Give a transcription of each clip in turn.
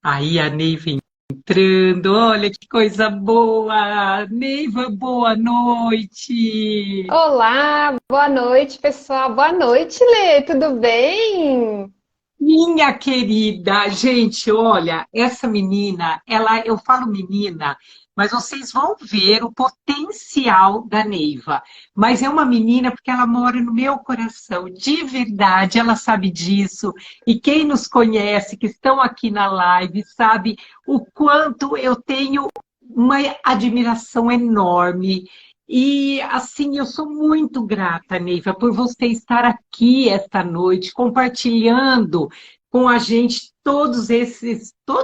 Aí a Neiva entrando, olha que coisa boa! Neiva, boa noite! Olá, boa noite, pessoal. Boa noite, Lê, tudo bem? Minha querida, gente, olha, essa menina, eu falo menina, mas vocês vão ver o potencial da Neiva. Mas é uma menina porque ela mora no meu coração, de verdade, ela sabe disso. E quem nos conhece, que estão aqui na live, sabe o quanto eu tenho uma admiração enorme. E assim, eu sou muito grata, Neiva, por você estar aqui esta noite compartilhando com a gente todo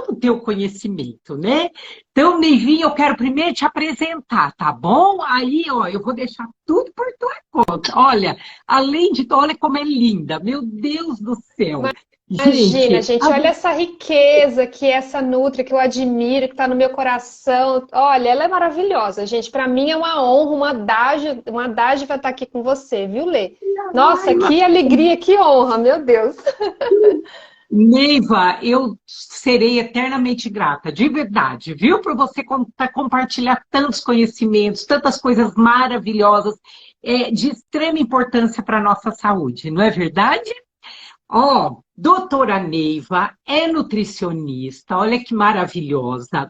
o teu conhecimento, né? Então, Neivinha, eu quero primeiro te apresentar, tá bom? Aí, ó, eu vou deixar tudo por tua conta. Olha, além de tudo, olha como é linda, meu Deus do céu. Imagina, Gente, gente, olha essa riqueza que é essa Nutri, que eu admiro, que está no meu coração. Olha, ela é maravilhosa, gente. Para mim é uma honra, uma dádiva estar aqui com você, viu, Lê? Nossa, que alegria, que honra, meu Deus. Neiva, eu serei eternamente grata, de verdade, viu? Por você compartilhar tantos conhecimentos, tantas coisas maravilhosas, de extrema importância para a nossa saúde, não é verdade? Ó, doutora Neiva é nutricionista, olha que maravilhosa.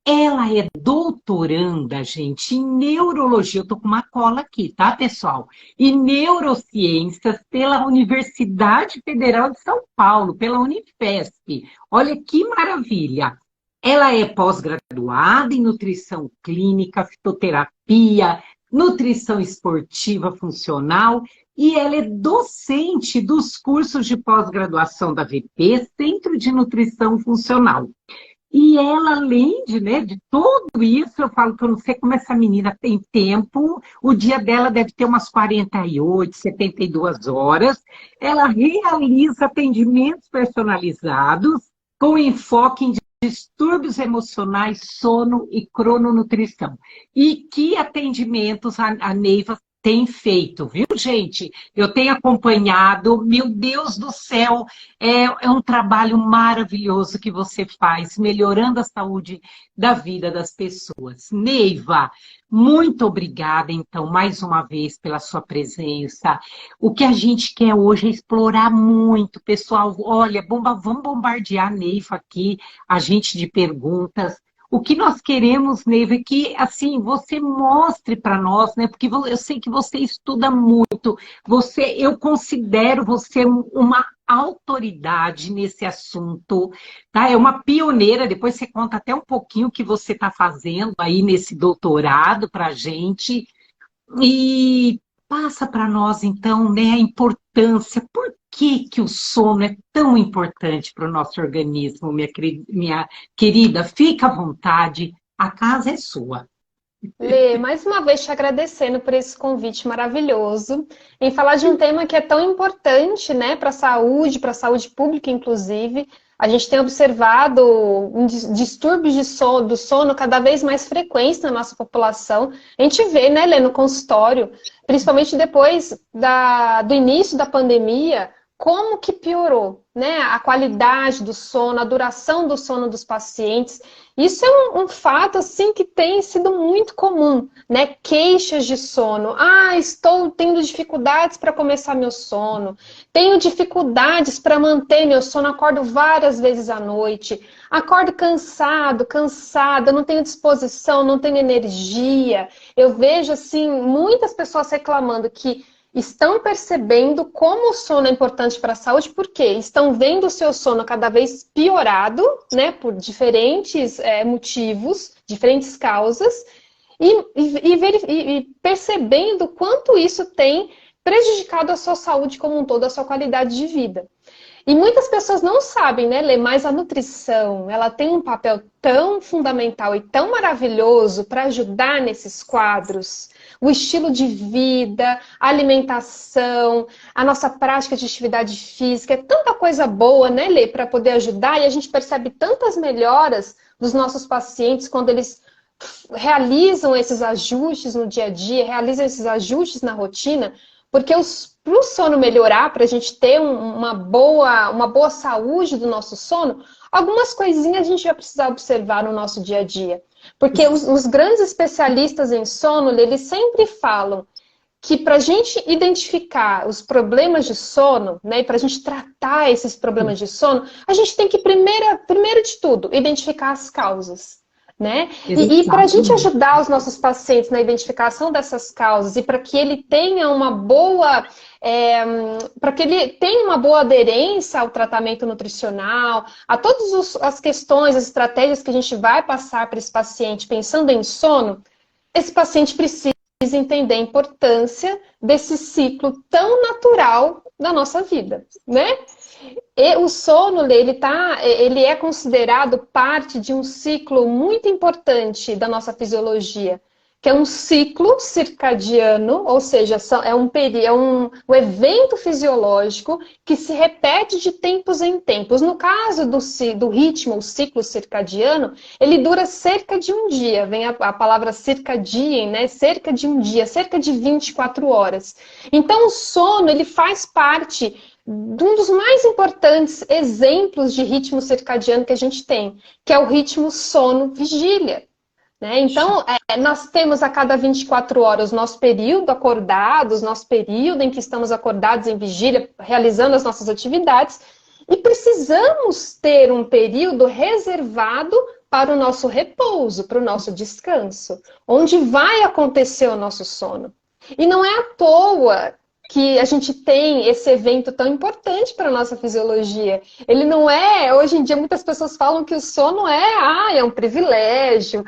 Ela é doutoranda, gente, em neurologia. Eu tô com uma cola aqui, tá, pessoal? E neurociências pela Universidade Federal de São Paulo, pela Unifesp. Olha que maravilha! Ela é pós-graduada em nutrição clínica, fitoterapia, nutrição esportiva funcional e ela é docente dos cursos de pós-graduação da VP, Centro de Nutrição Funcional. E ela, além de tudo isso, eu falo que eu não sei como essa menina tem tempo, o dia dela deve ter umas 48, 72 horas. Ela realiza atendimentos personalizados com enfoque em distúrbios emocionais, sono e crononutrição. E que atendimentos a Neiva tem feito, viu, gente? Eu tenho acompanhado, meu Deus do céu, é um trabalho maravilhoso que você faz, melhorando a saúde da vida das pessoas. Neiva, muito obrigada, então, mais uma vez, pela sua presença. O que a gente quer hoje é explorar muito, pessoal. Olha, vamos bombardear a Neiva aqui, a gente de perguntas. O que nós queremos, Neiva, é que assim você mostre para nós, né? Porque eu sei que você estuda muito, eu considero você uma autoridade nesse assunto, tá? É uma pioneira. Depois você conta até um pouquinho o que você está fazendo aí nesse doutorado para a gente. E passa para nós, então, né, a importância, por que o sono é tão importante para o nosso organismo, minha querida? Fica à vontade, a casa é sua. Lê, mais uma vez te agradecendo por esse convite maravilhoso em falar de um tema que é tão importante, né, para a saúde pública, inclusive. A gente tem observado distúrbios do sono cada vez mais frequentes na nossa população. A gente vê, né, Lê, no consultório, principalmente depois do início da pandemia, como que piorou, né, a qualidade do sono, a duração do sono dos pacientes. Isso é um fato assim que tem sido muito comum, né? Queixas de sono. Ah, estou tendo dificuldades para começar meu sono. Tenho dificuldades para manter meu sono. Acordo várias vezes à noite. Acordo cansado, cansada. Não tenho disposição, não tenho energia. Eu vejo assim muitas pessoas reclamando que estão percebendo como o sono é importante para a saúde, porque estão vendo o seu sono cada vez piorado, né, por diferentes motivos, diferentes causas, e percebendo quanto isso tem prejudicado a sua saúde como um todo, a sua qualidade de vida. E muitas pessoas não sabem, né, Lê, mas a nutrição, ela tem um papel tão fundamental e tão maravilhoso para ajudar nesses quadros. O estilo de vida, a alimentação, a nossa prática de atividade física, é tanta coisa boa, né, Lê, para poder ajudar, e a gente percebe tantas melhoras dos nossos pacientes quando eles realizam esses ajustes no dia a dia, realizam esses ajustes na rotina, porque para o sono melhorar, para a gente ter uma boa saúde do nosso sono, algumas coisinhas a gente vai precisar observar no nosso dia a dia. Porque os grandes especialistas em sono, eles sempre falam que para a gente identificar os problemas de sono, né, e para a gente tratar esses problemas de sono, a gente tem que, primeiro de tudo, identificar as causas. Né? E para a gente ajudar os nossos pacientes na identificação dessas causas e para que ele tenha uma boa aderência ao tratamento nutricional, a todas as questões, as estratégias que a gente vai passar para esse paciente pensando em sono, esse paciente precisa entender a importância desse ciclo tão natural da nossa vida, né? E o sono, ele é considerado parte de um ciclo muito importante da nossa fisiologia, que é um ciclo circadiano, ou seja, é um evento fisiológico que se repete de tempos em tempos. No caso do ritmo, o ciclo circadiano, ele dura cerca de um dia, vem a palavra circadien, né? Cerca de um dia, cerca de 24 horas. Então, o sono, ele faz parte de um dos mais importantes exemplos de ritmo circadiano que a gente tem, que é o ritmo sono-vigília. Né? Então, nós temos a cada 24 horas o nosso período acordados, nosso período em que estamos acordados em vigília, realizando as nossas atividades, e precisamos ter um período reservado para o nosso repouso, para o nosso descanso, onde vai acontecer o nosso sono. E não é à toa que a gente tem esse evento tão importante para a nossa fisiologia. Ele não é, hoje em dia muitas pessoas falam que o sono é um privilégio.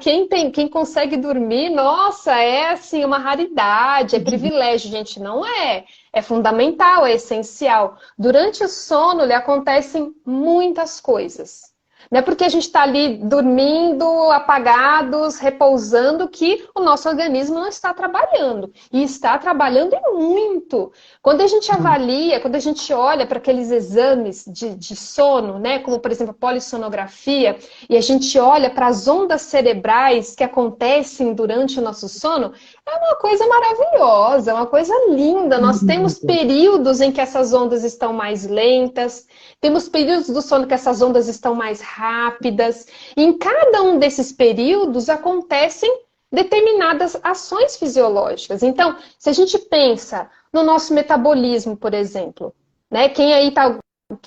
Quem consegue dormir, nossa, é assim uma raridade, é privilégio. Gente, não é. É fundamental, é essencial. Durante o sono, acontecem muitas coisas. Não é porque a gente está ali dormindo, apagados, repousando, que o nosso organismo não está trabalhando. E está trabalhando e muito. Quando a gente avalia, quando a gente olha para aqueles exames de sono, né, como, por exemplo, a polissonografia, e a gente olha para as ondas cerebrais que acontecem durante o nosso sono, é uma coisa maravilhosa, é uma coisa linda. Nós temos períodos em que essas ondas estão mais lentas, temos períodos do sono que essas ondas estão mais rápidas. E em cada um desses períodos acontecem determinadas ações fisiológicas. Então, se a gente pensa no nosso metabolismo, por exemplo, né? Quem aí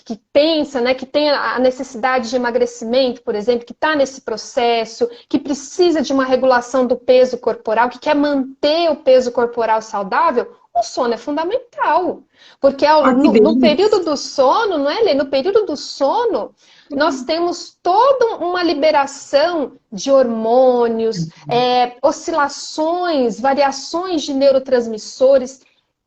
que pensa, né, que tem a necessidade de emagrecimento, por exemplo, que está nesse processo, que precisa de uma regulação do peso corporal, que quer manter o peso corporal saudável, o sono é fundamental. Porque no período do sono, não é, Lê? No período do sono, nós temos toda uma liberação de hormônios, oscilações, variações de neurotransmissores,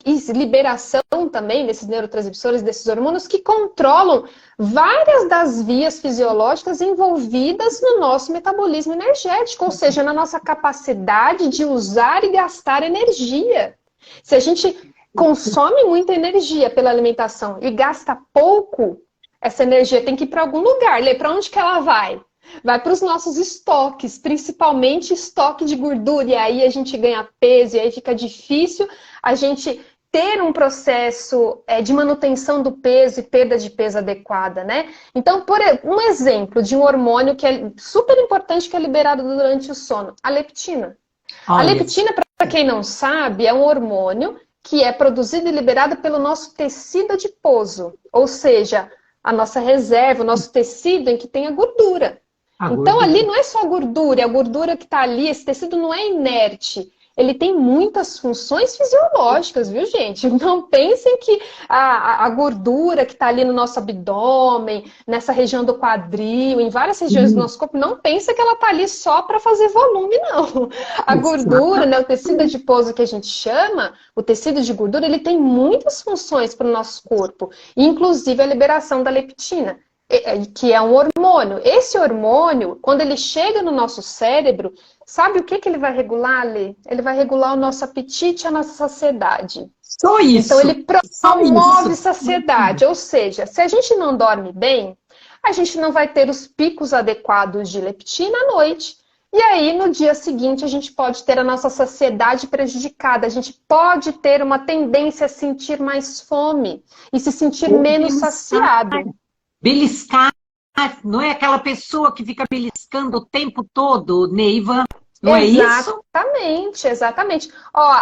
e liberação também desses neurotransmissores, desses hormônios que controlam várias das vias fisiológicas envolvidas no nosso metabolismo energético, ou seja, na nossa capacidade de usar e gastar energia. Se a gente consome muita energia pela alimentação e gasta pouco, essa energia tem que ir para algum lugar. Lê, para onde que ela vai? Vai para os nossos estoques, principalmente estoque de gordura, e aí a gente ganha peso, e aí fica difícil a gente ter um processo de manutenção do peso e perda de peso adequada, né? Então, por um exemplo de um hormônio que é super importante, que é liberado durante o sono, a leptina. A leptina, para quem não sabe, é um hormônio que é produzido e liberado pelo nosso tecido adiposo, ou seja, a nossa reserva, o nosso tecido em que tem a gordura. Então, ali não é só a gordura que está ali, esse tecido não é inerte. Ele tem muitas funções fisiológicas, viu, gente? Não pensem que a gordura que está ali no nosso abdômen, nessa região do quadril, em várias regiões do nosso corpo, não pensa que ela está ali só para fazer volume, não. A gordura, né, o tecido adiposo que a gente chama, o tecido de gordura, ele tem muitas funções para o nosso corpo, inclusive a liberação da leptina, que é um hormônio. Esse hormônio, quando ele chega no nosso cérebro, sabe o que ele vai regular, Lê? Ele vai regular o nosso apetite e a nossa saciedade. Só isso. Então ele promove saciedade. Ou seja, se a gente não dorme bem, a gente não vai ter os picos adequados de leptina à noite. E aí, no dia seguinte, a gente pode ter a nossa saciedade prejudicada. A gente pode ter uma tendência a sentir mais fome e se sentir menos saciado. Beliscar não é aquela pessoa que fica beliscando o tempo todo, Neiva, não é isso? Exatamente, exatamente. Ó,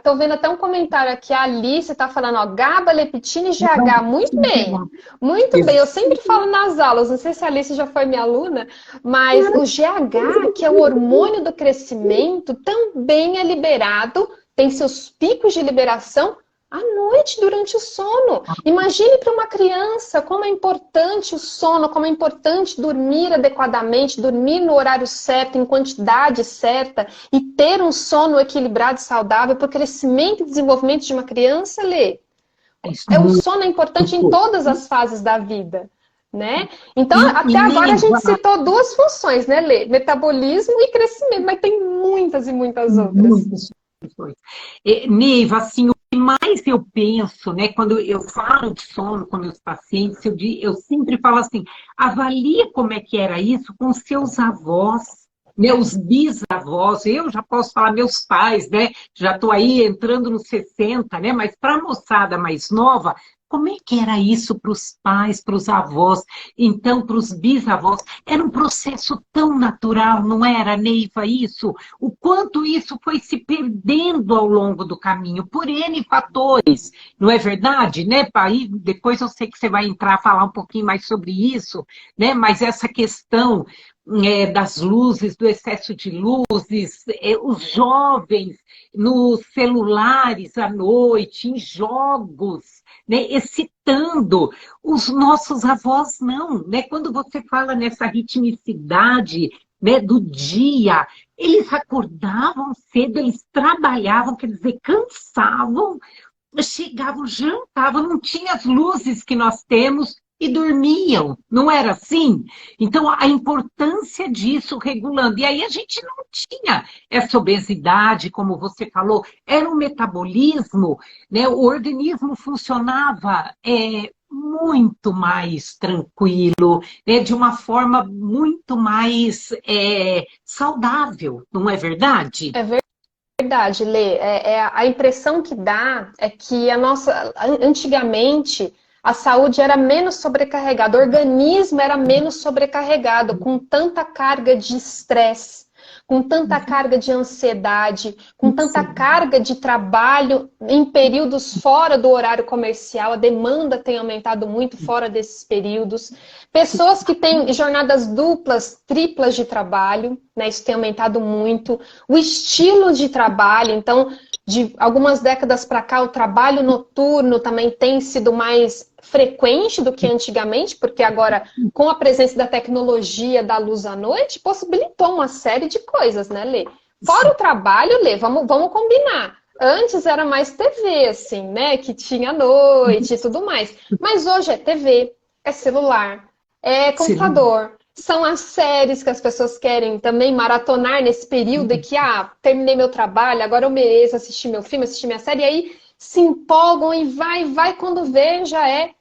tô vendo até um comentário aqui, a Alice tá falando, ó, GABA, leptina e GH, muito bem, muito bem. Eu sempre falo nas aulas, não sei se a Alice já foi minha aluna, mas o GH, que é o hormônio do crescimento, também é liberado, tem seus picos de liberação à noite, durante o sono. Imagine para uma criança como é importante o sono, como é importante dormir adequadamente, dormir no horário certo, em quantidade certa, e ter um sono equilibrado e saudável para o crescimento e desenvolvimento de uma criança, Lê. O sono é importante em todas as fases da vida, né? Então, até agora a gente citou duas funções, né, Lê? Metabolismo e crescimento, mas tem muitas e muitas outras. Muitas funções. Neiva, assim, o que mais eu penso, né, quando eu falo de sono com meus pacientes, eu sempre falo assim, avalie como é que era isso com seus avós, meus bisavós, eu já posso falar meus pais, né, já estou aí entrando nos 60, né, mas para a moçada mais nova, como é que era isso para os pais, para os avós, então para os bisavós? Era um processo tão natural, não era, Neiva, isso? O quanto isso foi se perdendo ao longo do caminho, por N fatores, não é verdade? Né, Pai? Depois eu sei que você vai entrar a falar um pouquinho mais sobre isso, né? Mas essa questão das luzes, do excesso de luzes, os jovens nos celulares à noite, em jogos, né, excitando. Os nossos avós não, né? Quando você fala nessa ritmicidade, né, do dia, eles acordavam cedo, eles trabalhavam, quer dizer, cansavam, chegavam, jantavam, não tinha as luzes que nós temos e dormiam, não era assim? Então, a importância disso regulando. E aí a gente não tinha essa obesidade, como você falou, era um metabolismo, né? O organismo funcionava muito mais tranquilo, né? De uma forma muito mais saudável, não é verdade? É verdade, Lê. A impressão que dá é que antigamente, a saúde era menos sobrecarregada, o organismo era menos sobrecarregado, com tanta carga de estresse, com tanta carga de ansiedade, com tanta carga de trabalho em períodos fora do horário comercial, a demanda tem aumentado muito fora desses períodos. Pessoas que têm jornadas duplas, triplas de trabalho, né, isso tem aumentado muito. O estilo de trabalho, então, de algumas décadas para cá, o trabalho noturno também tem sido mais frequente do que antigamente, porque agora, com a presença da tecnologia da luz à noite, possibilitou uma série de coisas, né, Lê? Fora o trabalho, Lê, vamos combinar. Antes era mais TV, assim, né, que tinha à noite e tudo mais. Mas hoje é TV, é celular, é computador. São as séries que as pessoas querem também maratonar nesse período em que, terminei meu trabalho, agora eu mereço assistir meu filme, assistir minha série, e aí se empolgam e vai, quando vê, já é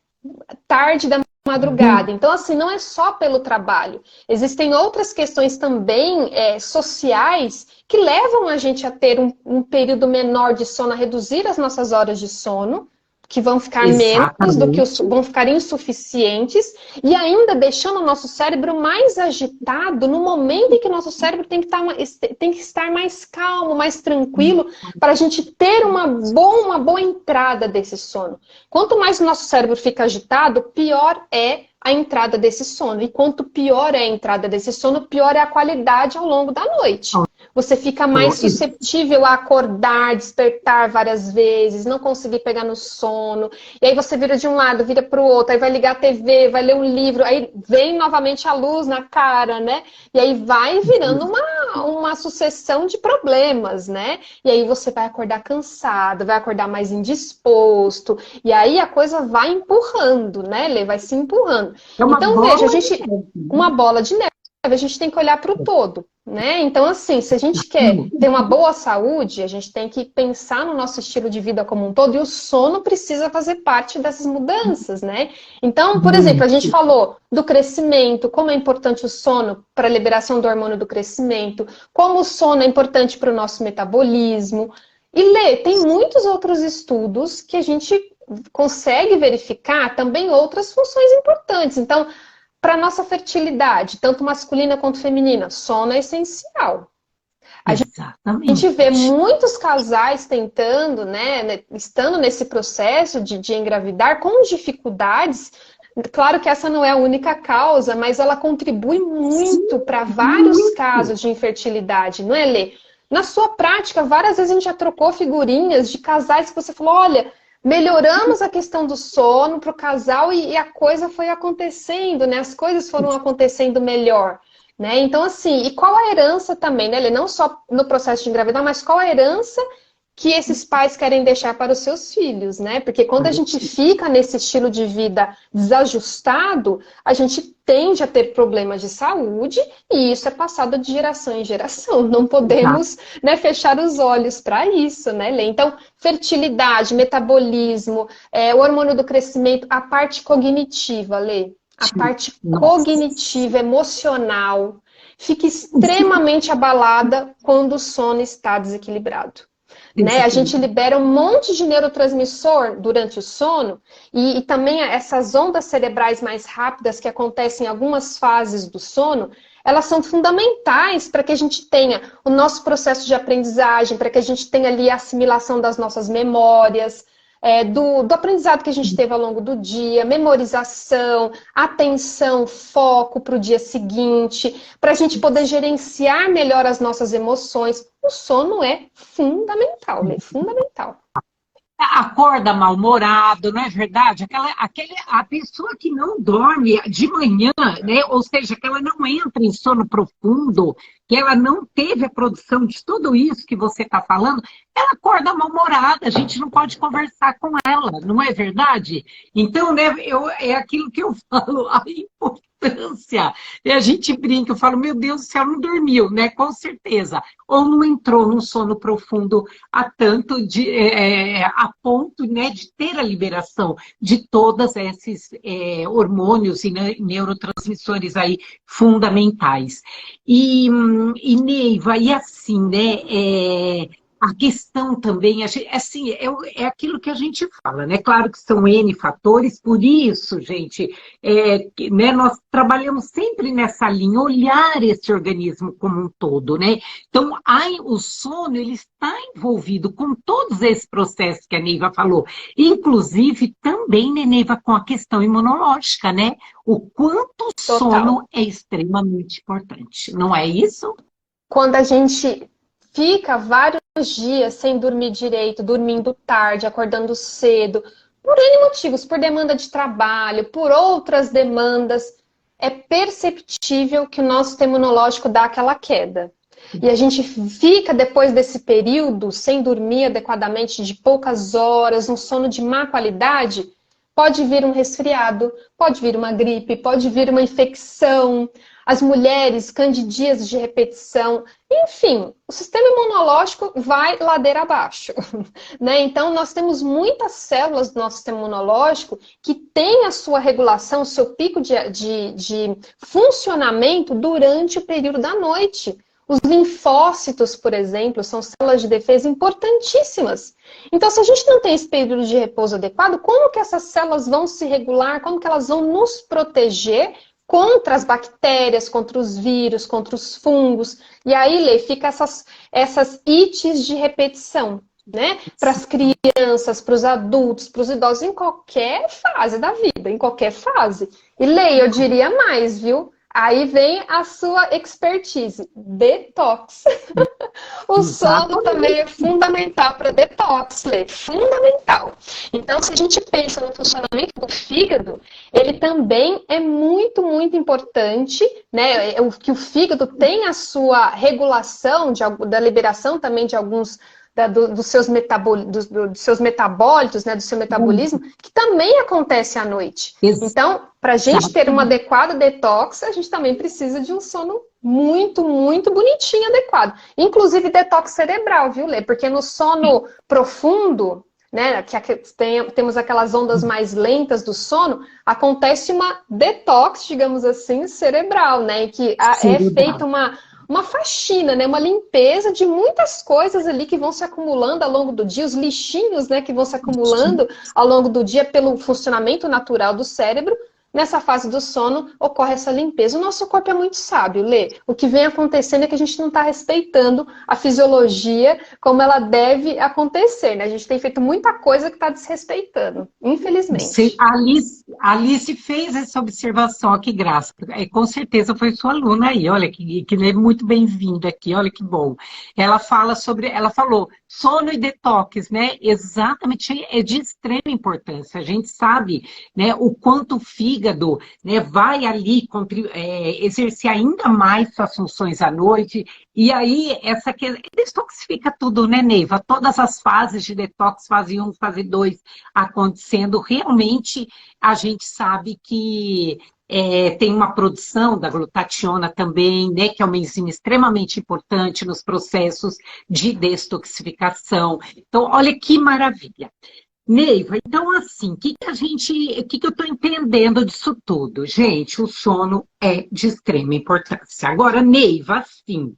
tarde da madrugada. Então, assim, não é só pelo trabalho. Existem outras questões também sociais que levam a gente a ter um período menor de sono, a reduzir as nossas horas de sono, que vão ficar menos do que vão ficar insuficientes, e ainda deixando o nosso cérebro mais agitado no momento em que o nosso cérebro tem que estar mais calmo, mais tranquilo, para a gente ter uma boa entrada desse sono. Quanto mais o nosso cérebro fica agitado, pior é a entrada desse sono. E quanto pior é a entrada desse sono, pior é a qualidade ao longo da noite. Você fica mais suscetível a acordar, despertar várias vezes, não conseguir pegar no sono. E aí você vira de um lado, vira para o outro, aí vai ligar a TV, vai ler um livro, aí vem novamente a luz na cara, né? E aí vai virando uma sucessão de problemas, né? E aí você vai acordar cansado, vai acordar mais indisposto. E aí a coisa vai empurrando, né, Lê? Vai se empurrando. Então, veja, uma bola de neve, a gente tem que olhar para o todo, né? Então, assim, se a gente quer ter uma boa saúde, a gente tem que pensar no nosso estilo de vida como um todo, e o sono precisa fazer parte dessas mudanças, né? Então, por exemplo, a gente falou do crescimento, como é importante o sono para a liberação do hormônio do crescimento, como o sono é importante para o nosso metabolismo. E, Lê, tem muitos outros estudos que a gente consegue verificar também outras funções importantes. Então, para nossa fertilidade, tanto masculina quanto feminina, sono é essencial. A gente vê muitos casais tentando, né, estando nesse processo de engravidar com dificuldades. Claro que essa não é a única causa, mas ela contribui muito para vários casos de infertilidade, não é, Lê? Na sua prática, várias vezes a gente já trocou figurinhas de casais que você falou, olha, melhoramos a questão do sono para o casal e a coisa foi acontecendo, né? As coisas foram acontecendo melhor. Né? Então, assim, e qual a herança também, né? Não só no processo de engravidar, mas qual a herança que esses pais querem deixar para os seus filhos, né? Porque quando a gente fica nesse estilo de vida desajustado, a gente tende a ter problemas de saúde e isso é passado de geração em geração. Não podemos, né, fechar os olhos para isso, né, Lê? Então, fertilidade, metabolismo, o hormônio do crescimento, a parte cognitiva, Lê. A parte cognitiva, emocional, fica extremamente abalada quando o sono está desequilibrado. Né? A gente libera um monte de neurotransmissor durante o sono e também essas ondas cerebrais mais rápidas que acontecem em algumas fases do sono, elas são fundamentais para que a gente tenha o nosso processo de aprendizagem, para que a gente tenha ali a assimilação das nossas memórias, do aprendizado que a gente teve ao longo do dia, memorização, atenção, foco para o dia seguinte, para a gente poder gerenciar melhor as nossas emoções. O sono é fundamental, é fundamental. Acorda mal-humorado, não é verdade? A pessoa que não dorme de manhã, né? Ou seja, que ela não entra em sono profundo, que ela não teve a produção de tudo isso que você está falando, ela acorda mal-humorada, a gente não pode conversar com ela, não é verdade? Então, né, é aquilo que eu falo, a importância. E a gente brinca, eu falo, meu Deus do céu, não dormiu, né? Com certeza. Ou não entrou num sono profundo a ponto, né, de ter a liberação de todos esses hormônios e neurotransmissores aí fundamentais. E Neiva, e assim, né, a questão também, assim, é aquilo que a gente fala, né? Claro que são N fatores, por isso, gente, né, nós trabalhamos sempre nessa linha, olhar esse organismo como um todo, né? Então, o sono, ele está envolvido com todos esses processos que a Neiva falou, inclusive também, né, Neiva, com a questão imunológica, né? O quanto o sono é extremamente importante, não é isso? Quando a gente fica vários dias sem dormir direito, dormindo tarde, acordando cedo, por N motivos, por demanda de trabalho, por outras demandas, é perceptível que o nosso sistema imunológico dá aquela queda. E a gente fica, depois desse período, sem dormir adequadamente, de poucas horas, um sono de má qualidade, pode vir um resfriado, pode vir uma gripe, pode vir uma infecção, as mulheres, candidíase de repetição, enfim, o sistema imunológico vai ladeira abaixo, né? Então, nós temos muitas células do nosso sistema imunológico que têm a sua regulação, o seu pico de funcionamento durante o período da noite. Os linfócitos, por exemplo, são células de defesa importantíssimas. Então, se a gente não tem esse período de repouso adequado, como que essas células vão se regular? Como que elas vão nos proteger contra as bactérias, contra os vírus, contra os fungos? E aí, Lê, fica essas ites de repetição, né? Para as crianças, para os adultos, para os idosos, em qualquer fase da vida, em qualquer fase. E, Lê, eu diria mais, viu? Aí vem a sua expertise, detox. O sono também é fundamental para detox, Lê, fundamental. Então, se a gente pensa no funcionamento do fígado, ele também é muito, muito importante, né? Que o fígado tem a sua regulação da liberação também de alguns dos seus metabólitos, né, do seu metabolismo, que também acontece à noite. Então, para a gente ter um adequado detox, a gente também precisa de um sono muito, muito bonitinho, adequado. Inclusive detox cerebral, viu, Lê? Porque no sono profundo, né, temos aquelas ondas mais lentas do sono, acontece uma detox, digamos assim, cerebral, né? Que é feita uma faxina, né? Uma limpeza de muitas coisas ali que vão se acumulando ao longo do dia, os lixinhos, né, que vão se acumulando ao longo do dia pelo funcionamento natural do cérebro, nessa fase do sono ocorre essa limpeza. O nosso corpo é muito sábio, Lê. O que vem acontecendo é que a gente não está respeitando a fisiologia como ela deve acontecer, né? A gente tem feito muita coisa que está desrespeitando, infelizmente. A Alice fez essa observação, que graça. Com certeza foi sua aluna aí, olha, que é muito bem-vinda aqui, olha que bom. Ela falou sono e detox, né? Exatamente, é de extrema importância. A gente sabe, né, o quanto o fígado, né, vai ali exercer ainda mais suas funções à noite. E aí, detoxifica tudo, né, Neiva? Todas as fases de detox, fase 1, fase 2, acontecendo, realmente a gente sabe que tem uma produção da glutationa também, né, que é uma enzima extremamente importante nos processos de detoxificação. Então, olha que maravilha. Neiva, então assim, o que eu estou entendendo disso tudo? Gente, o sono é de extrema importância. Agora, Neiva, assim,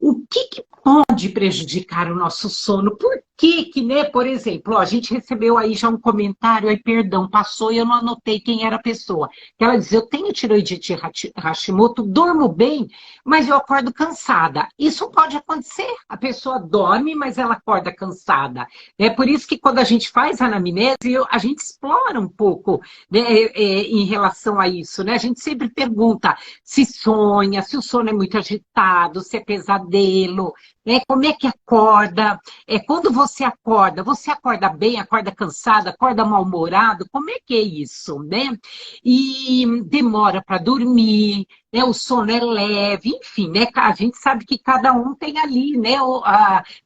o que pode prejudicar o nosso sono? Por que, né, por exemplo, ó, a gente recebeu aí já um comentário, aí, perdão, passou e eu não anotei quem era a pessoa. Ela diz, eu tenho tiroidite Hashimoto, durmo bem, mas eu acordo cansada. Isso pode acontecer, a pessoa dorme, mas ela acorda cansada. É por isso que quando a gente faz a anamnese, a gente explora um pouco, né, em relação a isso, né? A gente sempre pergunta se sonha, se o sono é muito agitado, se é pesadelo, né? Como é que acorda? Quando você acorda bem, acorda cansado, acorda mal-humorado? Como é que é isso, né? E demora para dormir, né? O sono é leve, enfim, né? A gente sabe que cada um tem ali, né?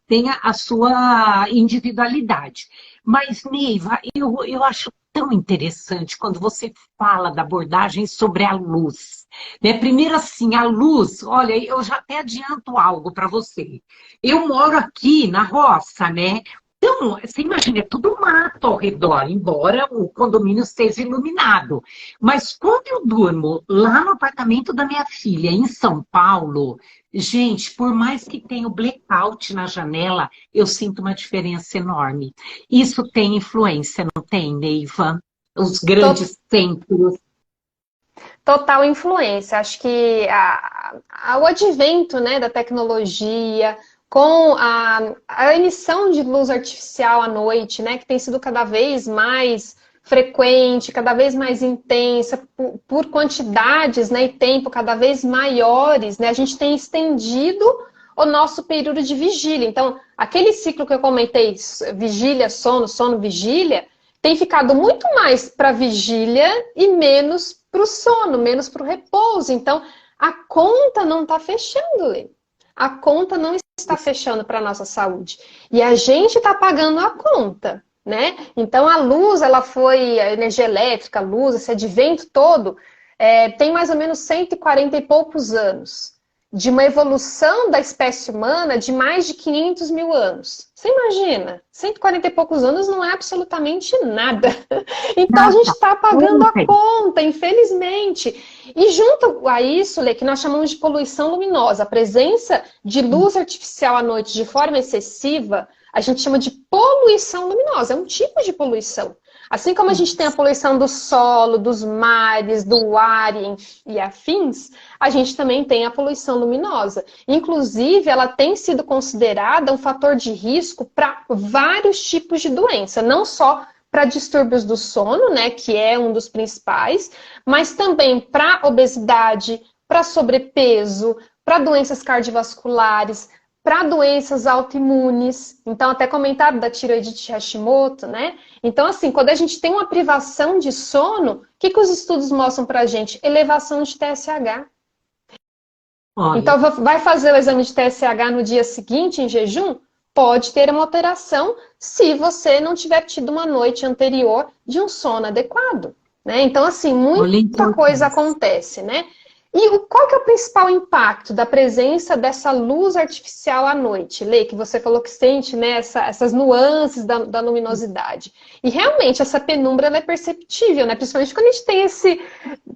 Tem a sua individualidade. Mas, Neiva, eu acho tão interessante quando você fala da abordagem sobre a luz. Né? Primeiro, assim, a luz, olha, eu já até adianto algo para você. Eu moro aqui na roça, né? Então, você imagina, é tudo mato ao redor, embora o condomínio esteja iluminado. Mas quando eu durmo lá no apartamento da minha filha, em São Paulo, gente, por mais que tenha o blackout na janela, eu sinto uma diferença enorme. Isso tem influência, não tem, Neiva? Os grandes centros. Total influência. Acho que o advento, né, da tecnologia, com a emissão de luz artificial à noite, né, que tem sido cada vez mais frequente, cada vez mais intensa, por quantidades, né, e tempo cada vez maiores, né, a gente tem estendido o nosso período de vigília. Então, aquele ciclo que eu comentei, vigília, sono, sono, vigília, tem ficado muito mais para vigília e menos para o sono, menos para o repouso. Então, a conta não está fechando, Lê. A conta não está fechando para a nossa saúde. E a gente está pagando a conta, né? Então, a luz, a energia elétrica, a luz, esse advento todo, tem mais ou menos 140 e poucos anos. De uma evolução da espécie humana de mais de 500 mil anos. Você imagina? 140 e poucos anos não é absolutamente nada. Então, a gente está pagando a conta, infelizmente. E junto a isso, Lê, que nós chamamos de poluição luminosa, a presença de luz artificial à noite de forma excessiva, a gente chama de poluição luminosa. É um tipo de poluição. Assim como a gente tem a poluição do solo, dos mares, do ar e afins, a gente também tem a poluição luminosa. Inclusive, ela tem sido considerada um fator de risco para vários tipos de doença, não só para distúrbios do sono, né, que é um dos principais, mas também para obesidade, para sobrepeso, para doenças cardiovasculares, para doenças autoimunes. Então, até comentaram da tiroidite Hashimoto, né? Então, assim, quando a gente tem uma privação de sono, o que os estudos mostram para a gente? Elevação de TSH. Olha. Então, vai fazer o exame de TSH no dia seguinte, em jejum? Pode ter uma alteração se você não tiver tido uma noite anterior de um sono adequado, né? Então, assim, muita coisa acontece, né? E qual que é o principal impacto da presença dessa luz artificial à noite, Lê, que você falou que sente, né, essas nuances da luminosidade. E realmente essa penumbra ela é perceptível, né? Principalmente quando a gente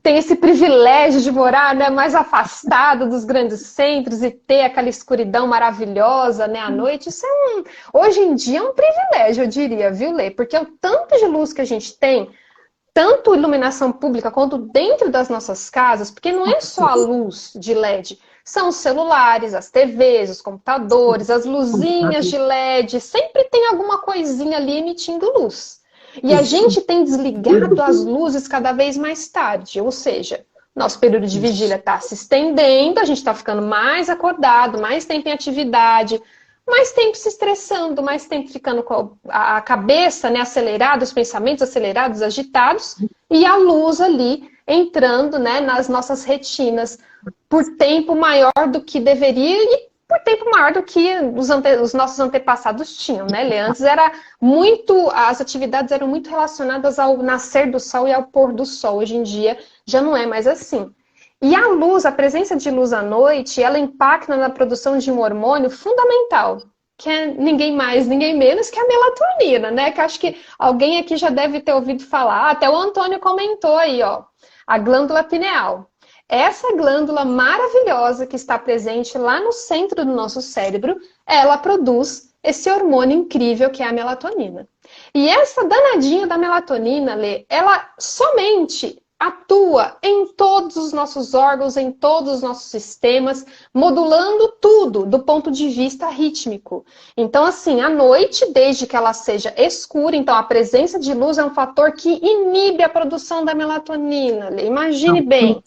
tem esse privilégio de morar, né, mais afastado dos grandes centros e ter aquela escuridão maravilhosa, né, à noite. Isso hoje em dia é um privilégio, eu diria, viu, Lê? Porque o tanto de luz que a gente tem tanto iluminação pública quanto dentro das nossas casas, porque não é só a luz de LED, são os celulares, as TVs, os computadores, as luzinhas de LED, sempre tem alguma coisinha ali emitindo luz. E a gente tem desligado as luzes cada vez mais tarde, ou seja, nosso período de vigília está se estendendo, a gente está ficando mais acordado, mais tempo em atividade, mais tempo se estressando, mais tempo ficando com a cabeça, né, acelerada, os pensamentos acelerados, agitados, e a luz ali entrando, né, nas nossas retinas por tempo maior do que deveria e por tempo maior do que os nossos antepassados tinham, né, Lê? Antes era muito, as atividades eram muito relacionadas ao nascer do sol e ao pôr do sol. Hoje em dia já não é mais assim. E a luz, a presença de luz à noite, ela impacta na produção de um hormônio fundamental, que é ninguém mais, ninguém menos que a melatonina, né? Que acho que alguém aqui já deve ter ouvido falar, até o Antônio comentou aí, ó, a glândula pineal. Essa glândula maravilhosa que está presente lá no centro do nosso cérebro, ela produz esse hormônio incrível que é a melatonina. E essa danadinha da melatonina, Lê, ela somente atua em todos os nossos órgãos, em todos os nossos sistemas, modulando tudo do ponto de vista rítmico. Então, assim, à noite, desde que ela seja escura, então a presença de luz é um fator que inibe a produção da melatonina. Imagine bem.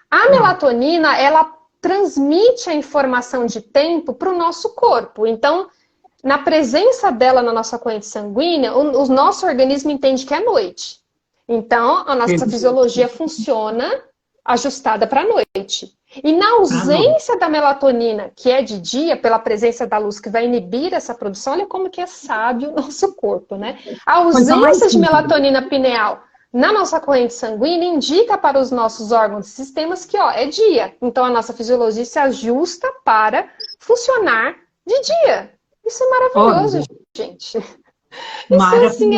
A melatonina, ela transmite a informação de tempo para o nosso corpo. Então, na presença dela na nossa corrente sanguínea, o nosso organismo entende que é noite. Então, a nossa fisiologia funciona ajustada para a noite. E na ausência da melatonina, que é de dia, pela presença da luz que vai inibir essa produção, olha como que é sábio o nosso corpo, né? A ausência de melatonina pineal na nossa corrente sanguínea indica para os nossos órgãos e sistemas que, ó, é dia. Então, a nossa fisiologia se ajusta para funcionar de dia. Isso é maravilhoso, gente. Isso, assim,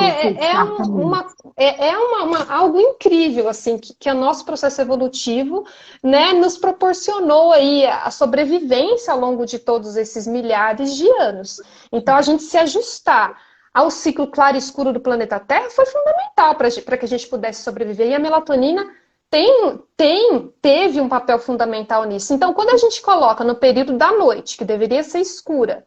algo incrível, assim, que o nosso processo evolutivo, né, nos proporcionou aí a sobrevivência ao longo de todos esses milhares de anos. Então, a gente se ajustar ao ciclo claro e escuro do planeta Terra foi fundamental para que a gente pudesse sobreviver. E a melatonina teve um papel fundamental nisso. Então, quando a gente coloca no período da noite, que deveria ser escura,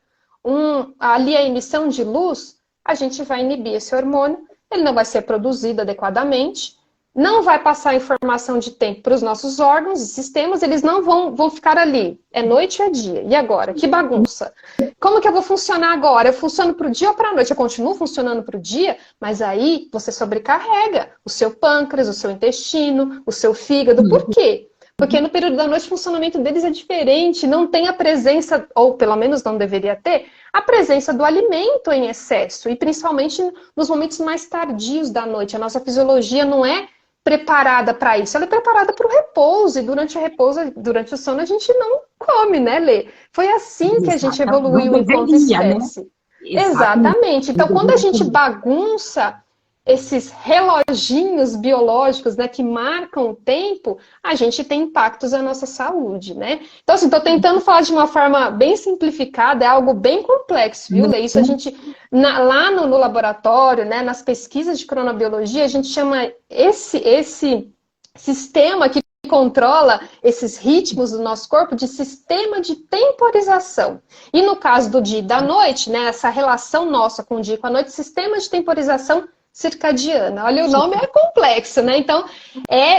ali a emissão de luz, a gente vai inibir esse hormônio, ele não vai ser produzido adequadamente, não vai passar informação de tempo para os nossos órgãos e sistemas, eles não vão ficar ali. É noite ou é dia? E agora? Que bagunça! Como que eu vou funcionar agora? Eu funciono para o dia ou para a noite? Eu continuo funcionando para o dia, mas aí você sobrecarrega o seu pâncreas, o seu intestino, o seu fígado. Por quê? Porque no período da noite o funcionamento deles é diferente, não tem a presença, ou pelo menos não deveria ter, a presença do alimento em excesso, e principalmente nos momentos mais tardios da noite. A nossa fisiologia não é preparada para isso, ela é preparada para o repouso, e durante o repouso, durante o sono, a gente não come, né, Lê? Foi assim que a gente evoluiu enquanto espécie. Né? Exatamente. Então, quando a gente bagunça esses reloginhos biológicos, né, que marcam o tempo, a gente tem impactos na nossa saúde, né? Então, assim, estou tentando falar de uma forma bem simplificada, é algo bem complexo, viu, Lê? Isso a gente, lá no laboratório, né, nas pesquisas de cronobiologia, a gente chama esse sistema que controla esses ritmos do nosso corpo de sistema de temporização. E no caso do dia e da noite, né, essa relação nossa com o dia e com a noite, sistema de temporização circadiana. Olha, o nome é complexo, né? Então,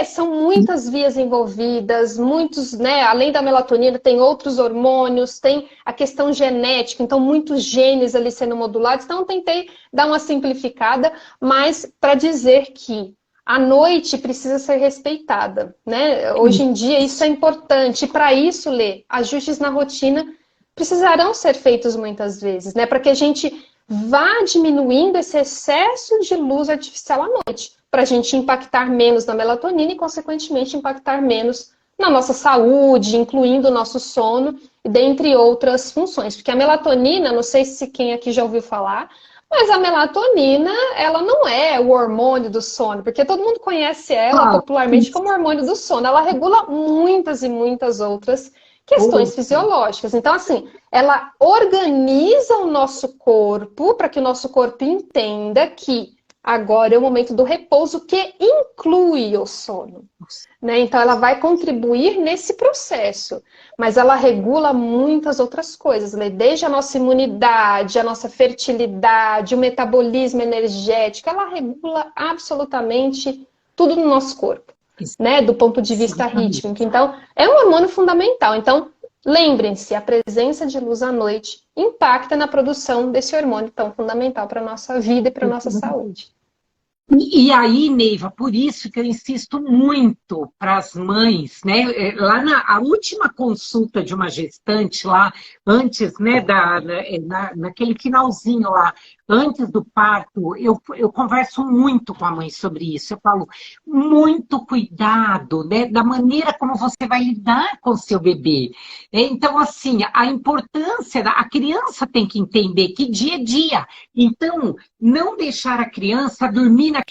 são muitas vias envolvidas, muitos, né? Além da melatonina, tem outros hormônios, tem a questão genética, então muitos genes ali sendo modulados. Então, eu tentei dar uma simplificada, mas para dizer que a noite precisa ser respeitada, né? Hoje em dia isso é importante. E para isso, Lê, ajustes na rotina precisarão ser feitos muitas vezes, né? Para que a gente vá diminuindo esse excesso de luz artificial à noite, para a gente impactar menos na melatonina e, consequentemente, impactar menos na nossa saúde, incluindo o nosso sono, dentre outras funções. Porque a melatonina, não sei se quem aqui já ouviu falar, mas a melatonina, ela não é o hormônio do sono, porque todo mundo conhece ela popularmente como hormônio do sono. Ela regula muitas e muitas outras questões fisiológicas. Então, assim, ela organiza o nosso corpo para que o nosso corpo entenda que agora é o momento do repouso, que inclui o sono. Né? Então, ela vai contribuir nesse processo, mas ela regula muitas outras coisas, né? Desde a nossa imunidade, a nossa fertilidade, o metabolismo energético, ela regula absolutamente tudo no nosso corpo, né? Do ponto de vista rítmico. Então, é um hormônio fundamental. Então, lembrem-se, a presença de luz à noite impacta na produção desse hormônio tão fundamental para a nossa vida e para a nossa saúde. E aí, Neiva, por isso que eu insisto muito para as mães, né? Lá a última consulta de uma gestante, lá antes, né, naquele finalzinho lá, antes do parto, eu converso muito com a mãe sobre isso. Eu falo, muito cuidado, né, da maneira como você vai lidar com o seu bebê. Então, assim, a importância, a criança tem que entender que dia é dia. Então, não deixar a criança dormir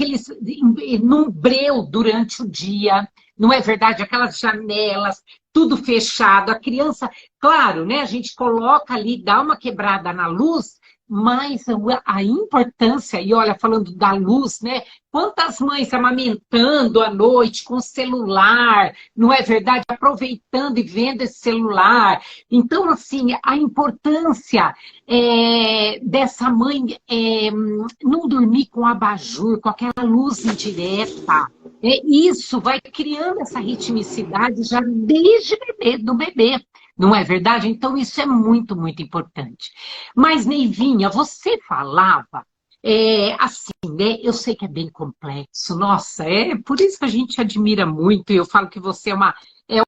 num breu durante o dia, não é verdade? Aquelas janelas, tudo fechado. A criança, claro, né? A gente coloca ali, dá uma quebrada na luz, mas a importância, e olha, falando da luz, né? Quantas mães amamentando à noite com celular, não é verdade? Aproveitando e vendo esse celular. Então, assim, a importância dessa mãe não dormir com abajur, com aquela luz indireta. Isso vai criando essa ritmicidade já desde do bebê. Não é verdade? Então, isso é muito, muito importante. Mas, Neivinha, você falava, assim, né? Eu sei que é bem complexo. Nossa, é por isso que a gente admira muito. E eu falo que você é uma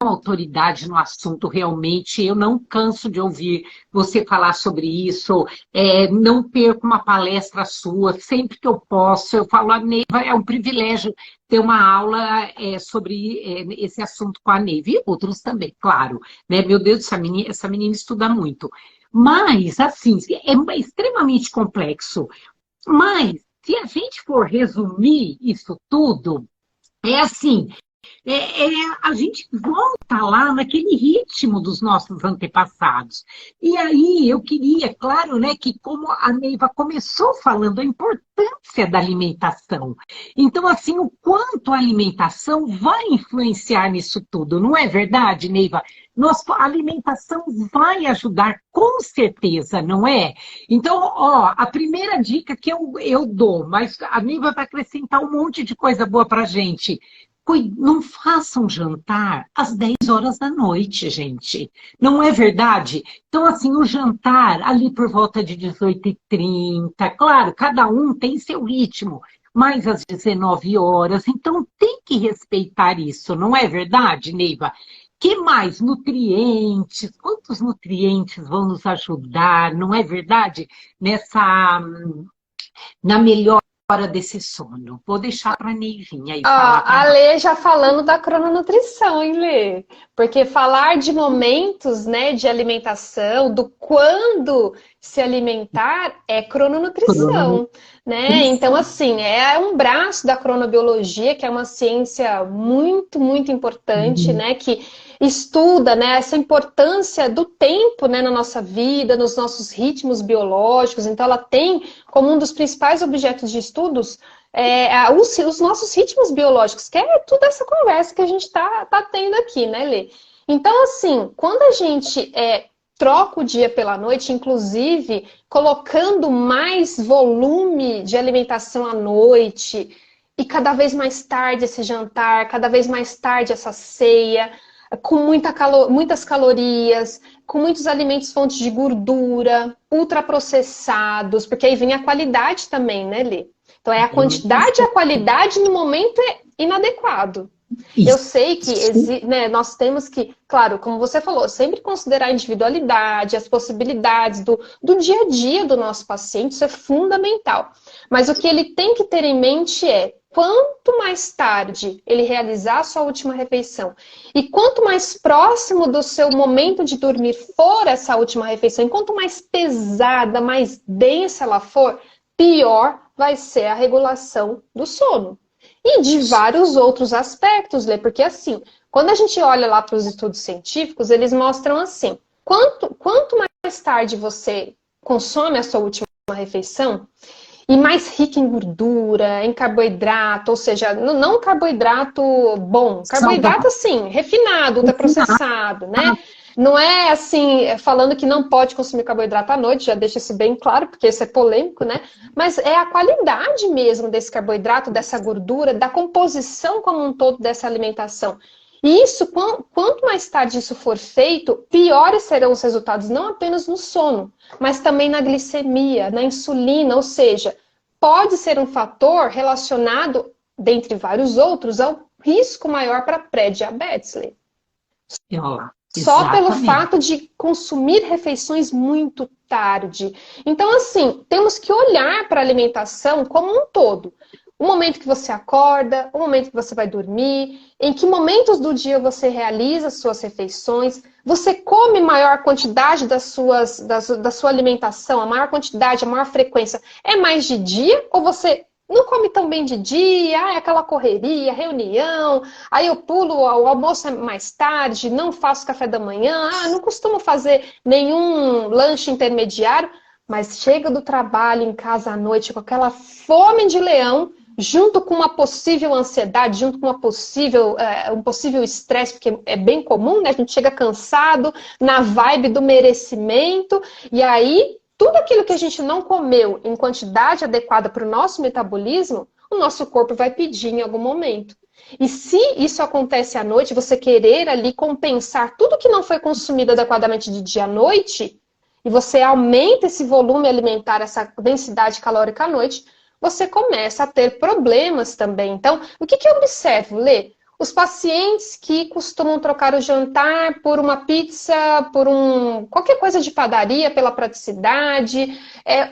autoridade no assunto, realmente. Eu não canso de ouvir você falar sobre isso. Não perco uma palestra sua. Sempre que eu posso, eu falo, a Neiva, é um privilégio ter uma aula sobre esse assunto com a Neiva. E outros também, claro. Né? Meu Deus, essa menina estuda muito. Mas, assim, é extremamente complexo. Mas, se a gente for resumir isso tudo, é assim, a gente volta lá naquele ritmo dos nossos antepassados. E aí eu queria, claro, né, que como a Neiva começou falando, a importância da alimentação. Então, assim, o quanto a alimentação vai influenciar nisso tudo, não é verdade, Neiva? A alimentação vai ajudar, com certeza, não é? Então, ó, a primeira dica que eu dou, mas a Neiva vai acrescentar um monte de coisa boa para a gente. Não façam jantar às 10 horas da noite, gente. Não é verdade? Então, assim, o jantar ali por volta de 18h30, claro, cada um tem seu ritmo, mas às 19 horas. Então, tem que respeitar isso, não é verdade, Neiva? Que mais? Nutrientes. Quantos nutrientes vão nos ajudar, não é verdade? Na melhora desse sono. Vou deixar para a Neivinha aí falar. A Lê já falando da crononutrição, hein, Lê? Porque falar de momentos, né, de alimentação, do quando se alimentar, é crononutrição, né? Então, assim, é um braço da cronobiologia, que é uma ciência muito, muito importante, né, que estuda, né, essa importância do tempo, né, na nossa vida, nos nossos ritmos biológicos. Então, ela tem como um dos principais objetos de estudos os nossos ritmos biológicos, que é toda essa conversa que a gente tá tendo aqui, né, Lê? Então, assim, quando a gente troca o dia pela noite, inclusive colocando mais volume de alimentação à noite, e cada vez mais tarde esse jantar, cada vez mais tarde essa ceia, com muitas calorias, com muitos alimentos fontes de gordura, ultraprocessados, porque aí vem a qualidade também, né, Lê? Então, a quantidade e a qualidade no momento é inadequado. Isso. Eu sei que né, nós temos que, claro, como você falou, sempre considerar a individualidade, as possibilidades do dia a dia do nosso paciente, isso é fundamental. Mas o que ele tem que ter em mente é, quanto mais tarde ele realizar a sua última refeição e quanto mais próximo do seu momento de dormir for essa última refeição, e quanto mais pesada, mais densa ela for, pior vai ser a regulação do sono. E de vários outros aspectos, Lê, porque assim, quando a gente olha lá para os estudos científicos, eles mostram assim, quanto mais tarde você consome a sua última refeição, e mais rica em gordura, em carboidrato, ou seja, não carboidrato bom, carboidrato assim, refinado, ultraprocessado, né? Não é assim, falando que não pode consumir carboidrato à noite, já deixa isso bem claro, porque isso é polêmico, né? Mas é a qualidade mesmo desse carboidrato, dessa gordura, da composição como um todo dessa alimentação. E isso, quanto mais tarde isso for feito, piores serão os resultados, não apenas no sono, mas também na glicemia, na insulina, ou seja, pode ser um fator relacionado, dentre vários outros, ao risco maior para pré-diabetes. Só pelo fato de consumir refeições muito tarde. Então, assim, temos que olhar para a alimentação como um todo. O momento que você acorda, o momento que você vai dormir, em que momentos do dia você realiza as suas refeições, você come maior quantidade da sua alimentação, a maior quantidade, a maior frequência, é mais de dia ou você não come tão bem de dia, é aquela correria, reunião, aí eu pulo, o almoço é mais tarde, não faço café da manhã, não costumo fazer nenhum lanche intermediário, mas chega do trabalho em casa à noite com aquela fome de leão, junto com uma possível ansiedade, junto com um possível estresse, porque é bem comum, né? A gente chega cansado, na vibe do merecimento, e aí tudo aquilo que a gente não comeu em quantidade adequada para o nosso metabolismo, o nosso corpo vai pedir em algum momento. E se isso acontece à noite, você querer ali compensar tudo que não foi consumido adequadamente de dia à noite, e você aumenta esse volume alimentar, essa densidade calórica à noite, você começa a ter problemas também. Então, o que eu observo, Lê? Os pacientes que costumam trocar o jantar por uma pizza, por qualquer coisa de padaria, pela praticidade,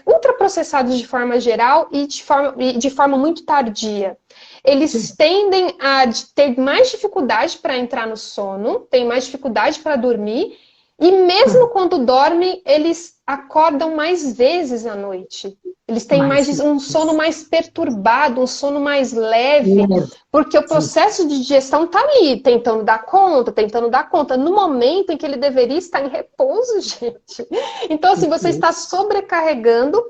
ultraprocessados de forma geral e de forma muito tardia. Eles tendem a ter mais dificuldade para entrar no sono, têm mais dificuldade para dormir, e mesmo quando dormem, eles acordam mais vezes à noite. Eles têm um sono mais perturbado, um sono mais leve, porque o processo de digestão está ali, tentando dar conta, no momento em que ele deveria estar em repouso, gente. Então, assim, você está sobrecarregando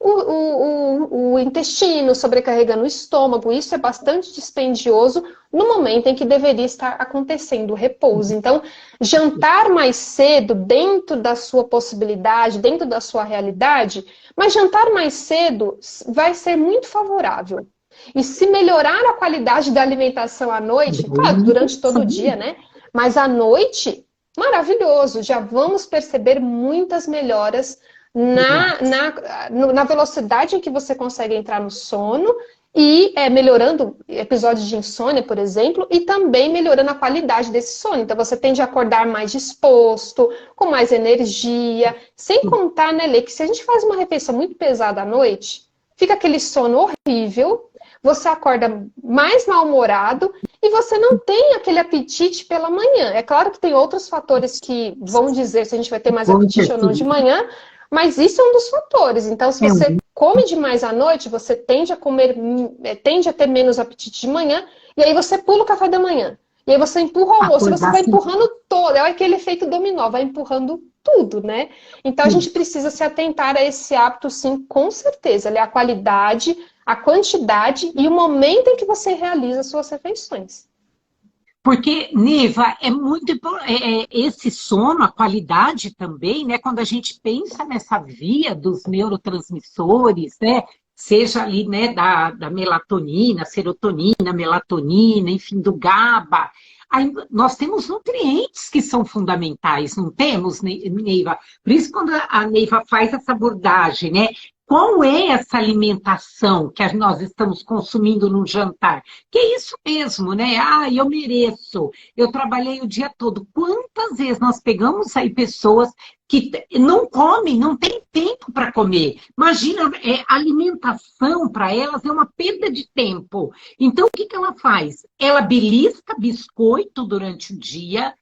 o intestino, sobrecarregando o estômago. Isso é bastante dispendioso no momento em que deveria estar acontecendo o repouso. Então, jantar mais cedo, dentro da sua possibilidade, dentro da sua realidade, mas jantar mais cedo vai ser muito favorável. E se melhorar a qualidade da alimentação à noite, claro, durante todo o dia, né? Mas à noite, maravilhoso. Já vamos perceber muitas melhoras na velocidade em que você consegue entrar no sono e melhorando episódios de insônia, por exemplo, e também melhorando a qualidade desse sono. Então, você tende a acordar mais disposto, com mais energia, sem contar, né, Lê, que se a gente faz uma refeição muito pesada à noite, fica aquele sono horrível, você acorda mais mal-humorado e você não tem aquele apetite pela manhã. É claro que tem outros fatores que vão dizer se a gente vai ter mais apetite ou não de manhã, mas isso é um dos fatores. Então, se você come demais à noite, você tende a ter menos apetite de manhã, e aí você pula o café da manhã. E aí você empurra o almoço, e você vai empurrando todo. É aquele efeito dominó, vai empurrando tudo, né? Então, a gente precisa se atentar a esse hábito, sim, com certeza. A qualidade, a quantidade e o momento em que você realiza as suas refeições. Porque, Neiva, é muito importante, esse sono, a qualidade também, né? Quando a gente pensa nessa via dos neurotransmissores, né? Seja ali, né, da melatonina, serotonina, melatonina, enfim, do GABA. Aí nós temos nutrientes que são fundamentais, não temos, Neiva? Por isso, quando a Neiva faz essa abordagem, né? Qual é essa alimentação que nós estamos consumindo no jantar? Que é isso mesmo, né? Eu mereço, eu trabalhei o dia todo. Quantas vezes nós pegamos aí pessoas que não comem, não tem tempo para comer? Imagina, alimentação para elas é uma perda de tempo. Então, o que ela faz? Ela belisca biscoito durante o dia,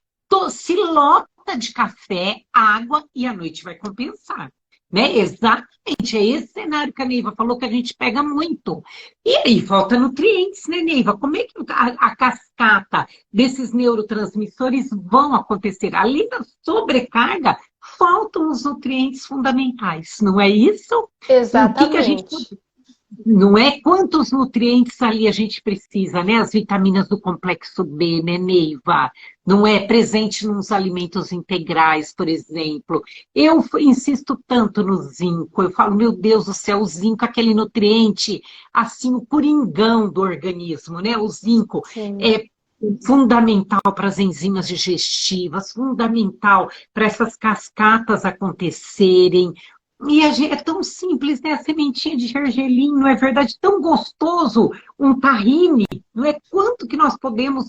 se lota de café, água e à noite vai compensar. Né? Exatamente, é esse cenário que a Neiva falou que a gente pega muito. E aí, falta nutrientes, né, Neiva? Como é que a cascata desses neurotransmissores vão acontecer? Além da sobrecarga, faltam os nutrientes fundamentais, não é isso? Exatamente. O que a gente... Não é? Quantos nutrientes ali a gente precisa, né? As vitaminas do complexo B, né, Neiva? Não é presente nos alimentos integrais, por exemplo. Eu insisto tanto no zinco. Eu falo, meu Deus do céu, o zinco, aquele nutriente, assim, o coringão do organismo, né? O zinco Sim. é fundamental para as enzimas digestivas, fundamental para essas cascatas acontecerem. E é tão simples, né? A sementinha de gergelim, não é verdade? Tão gostoso, um tahine, não é? Quanto que nós podemos,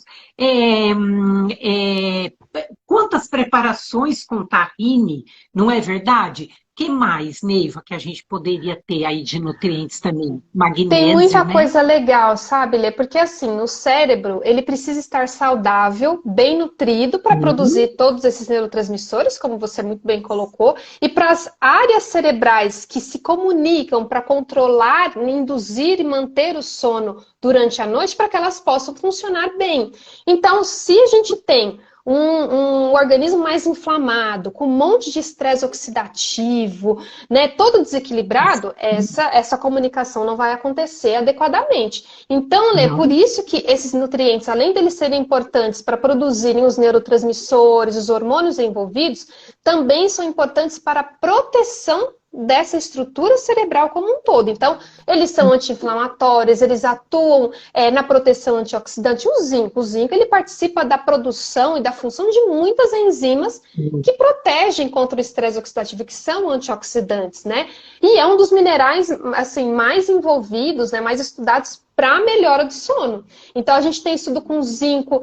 quantas preparações com tahine, não é verdade? Que mais, Neiva, que a gente poderia ter aí de nutrientes também? Tem Magnésio, muita né? coisa legal, sabe, Lê? Porque assim, o cérebro, ele precisa estar saudável, bem nutrido para Uhum. produzir todos esses neurotransmissores, como você muito bem colocou, e para as áreas cerebrais que se comunicam para controlar, induzir e manter o sono durante a noite, para que elas possam funcionar bem. Então, se a gente tem um organismo mais inflamado, com um monte de estresse oxidativo, né, todo desequilibrado, essa comunicação não vai acontecer adequadamente. Então, Lê, por Não. isso que esses nutrientes, além deles serem importantes para produzirem os neurotransmissores, os hormônios envolvidos, também são importantes para a proteção dessa estrutura cerebral como um todo. Então, eles são anti-inflamatórios, eles atuam na proteção antioxidante. O zinco, ele participa da produção e da função de muitas enzimas que protegem contra o estresse oxidativo, que são antioxidantes, né? E é um dos minerais assim mais envolvidos, né, mais estudados para a melhora do sono. Então, a gente tem estudo com zinco,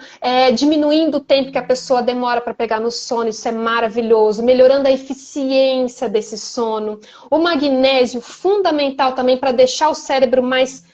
diminuindo o tempo que a pessoa demora para pegar no sono, isso é maravilhoso, melhorando a eficiência desse sono. O magnésio, fundamental também para deixar o cérebro mais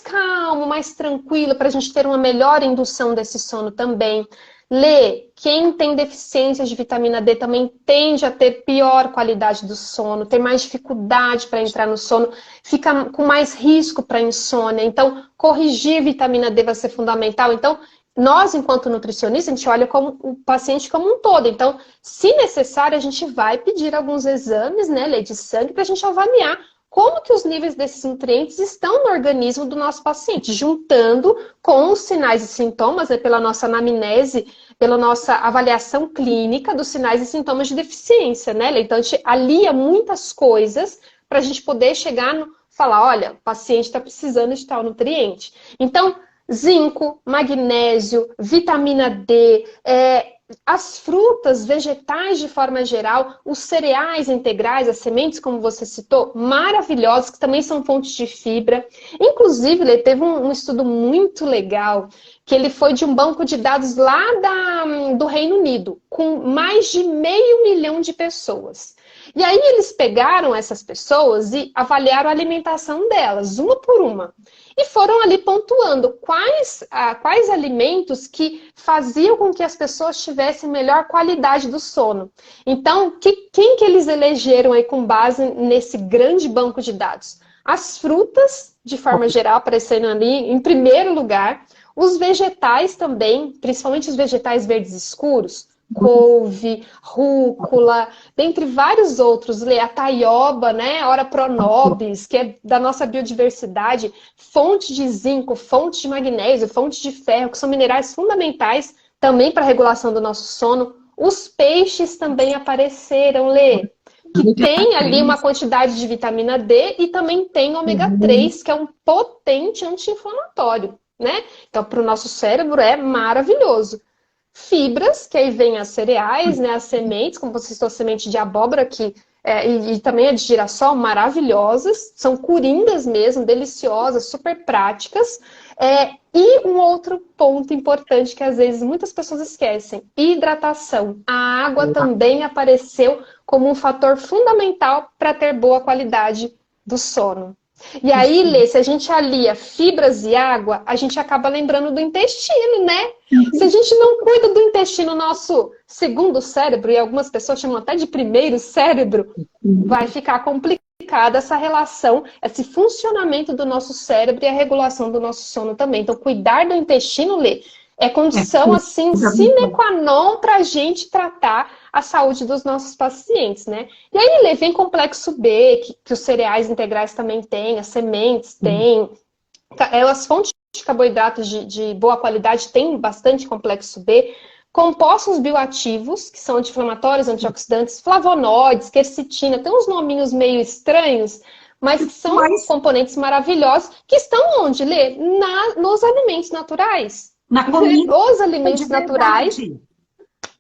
calmo, mais tranquilo, para a gente ter uma melhor indução desse sono também. Lê, quem tem deficiências de vitamina D também tende a ter pior qualidade do sono, tem mais dificuldade para entrar no sono, fica com mais risco para insônia. Então, corrigir vitamina D vai ser fundamental. Então, nós, enquanto nutricionistas, a gente olha como o paciente como um todo. Então, se necessário, a gente vai pedir alguns exames, né, Lê, de sangue, para a gente avaliar como que os níveis desses nutrientes estão no organismo do nosso paciente, juntando com os sinais e sintomas, né, pela nossa anamnese, pela nossa avaliação clínica dos sinais e sintomas de deficiência, né? Então, a gente alia muitas coisas para a gente poder chegar no falar, olha, o paciente está precisando de tal nutriente. Então, zinco, magnésio, vitamina D, as frutas, vegetais de forma geral, os cereais integrais, as sementes, como você citou, maravilhosos, que também são fontes de fibra. Inclusive, ele teve um estudo muito legal, que ele foi de um banco de dados lá do Reino Unido, com mais de 500 mil de pessoas. E aí eles pegaram essas pessoas e avaliaram a alimentação delas, uma por uma. E foram ali pontuando quais alimentos que faziam com que as pessoas tivessem melhor qualidade do sono. Então, quem que eles elegeram aí com base nesse grande banco de dados? As frutas, de forma geral, aparecendo ali em primeiro lugar. Os vegetais também, principalmente os vegetais verdes escuros, couve, rúcula, dentre vários outros, a taioba, né, ora pronobis, que é da nossa biodiversidade, fonte de zinco, fonte de magnésio, fonte de ferro, que são minerais fundamentais também para a regulação do nosso sono. Os peixes também apareceram, Lê, que tem ali uma quantidade de vitamina D e também tem ômega 3, que é um potente anti-inflamatório, né? Então, para o nosso cérebro é maravilhoso. Fibras, que aí vem as cereais, né, as sementes, como você citou, a semente de abóbora, e também a de girassol, maravilhosas, são coringas mesmo, deliciosas, super práticas. E um outro ponto importante que às vezes muitas pessoas esquecem, hidratação. A água também apareceu como um fator fundamental para ter boa qualidade do sono. E aí, Lê, se a gente alia fibras e água, a gente acaba lembrando do intestino, né? Se a gente não cuida do intestino, nosso segundo cérebro, e algumas pessoas chamam até de primeiro cérebro, vai ficar complicada essa relação, esse funcionamento do nosso cérebro e a regulação do nosso sono também. Então, cuidar do intestino, Lê, É condição, assim, sine qua non para a gente tratar a saúde dos nossos pacientes, né? E aí, Lê, vem complexo B, que os cereais integrais também têm, as sementes têm, as fontes de carboidratos de boa qualidade têm bastante complexo B, compostos bioativos, que são anti-inflamatórios, antioxidantes, flavonoides, quercetina, tem uns nominhos meio estranhos, mas que são componentes maravilhosos, que estão onde, Lê? Nos alimentos naturais. Na comida Os alimentos naturais,